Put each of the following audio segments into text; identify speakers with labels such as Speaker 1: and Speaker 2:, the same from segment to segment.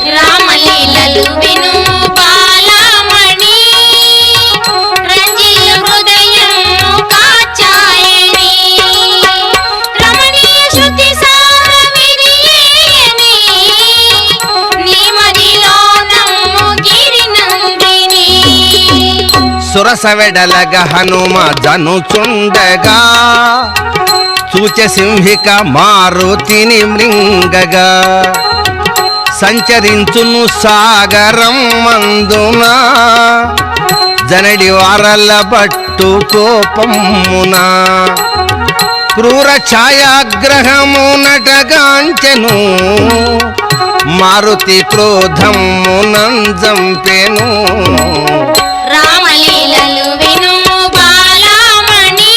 Speaker 1: రామలీలలు విను బాలమణి రంజిల్లు హృదయం కాచాయని రమణీయ శృతి సారవిరియని నీ మదిలో నమ్ము గిరినందిని
Speaker 2: సురసవెడలగ హనుమ జనుచుండగా సూచసింహిక మారుతిని మృంగగా సంచరించును సాగరం మందున జనడి వారల బట్టు కోపమున క్రూర ఛాయాగ్రహము నటగాంచెను మారుతి క్రోధమునంజంపెను
Speaker 1: రామలీలలు విను బాలమణి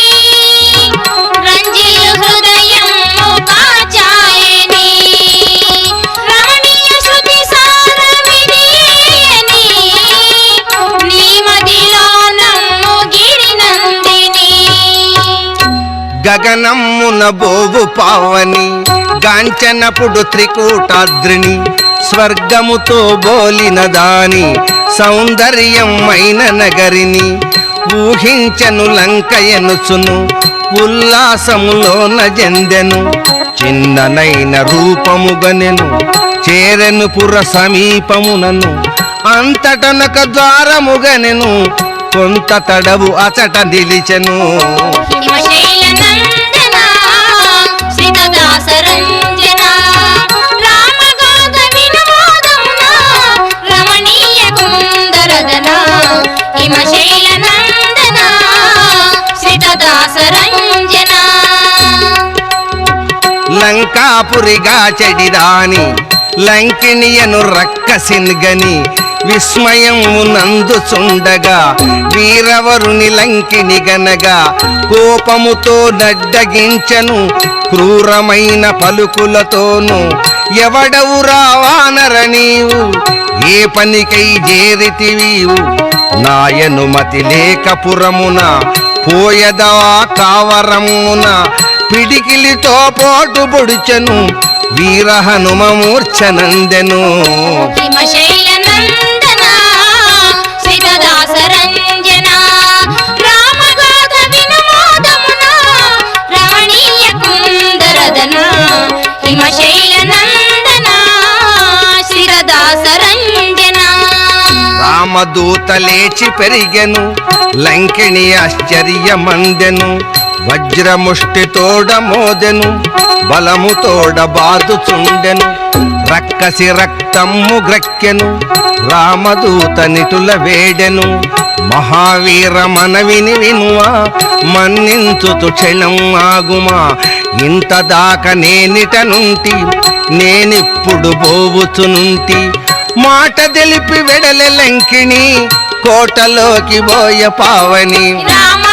Speaker 1: రంజిల్లు హృదయం కాచాయని రమణీయ శృతి సారవిరియని నీ మదిలో నమ్ము గిరినందిని
Speaker 2: గగనమ్మున బోవు పావని గాంచనపుడు త్రికూటాద్రిని స్వర్గముతో బోలిన దాని సౌందర్యమైన నగరిని ఊహించను లంకయనుచును ఉల్లాసములోన జందెను చిన్ననైన రూపముగనెను చేరెను పుర సమీపమునను అంతటనక ద్వారముగనెను కొంత తడవు అచట నిలిచెను
Speaker 1: హిమశైల నందన శ్రీదాసరంజన రామగాథ వినోదమున రమణీయ కుందరదన హిమశైల నందన శ్రీదాసరంజన
Speaker 2: లంకాపురిగా చెడిదాని లంకిణియను రక్కసిన్గని విస్మయమునందుచుండగా వీరవరుని లంకిని గనగా కోపముతో నడ్డగించెను క్రూరమైన పలుకులతోను ఎవడవు రావానర నీవు ఏ పనికై చేరితివీవు నాయనుమతి లేకపురమున పోయదవా కావరమున పిడికిలితో పోటు పొడిచెను వీర హనుమ మూర్ఛనందెను
Speaker 1: హిమశైల నందన శ్రీదాసరంజన రామగాథ వినోదమున రమణీయ కుందరదన హిమశైల నందన శ్రీదాసరంజన
Speaker 2: రామదూత లేచి పెరిగెను లంకిణి ఆశ్చర్యమందెను వజ్రముష్టి తోడ మోదెను బలము తోడ బాదుచుండెను రక్కసి రక్తమ్ము గ్రక్కెను రామదూత నిటుల వేడెను మహావీర మనవిని వినువా మన్నించుతు క్షణం ఆగుమా ఇంత దాకా నేనిట నుంటి నేనిప్పుడు బోవుచునుంటి మాట తెలిపి వెడలె లంకిణి కోటలోకి బోయ పావని
Speaker 1: రామ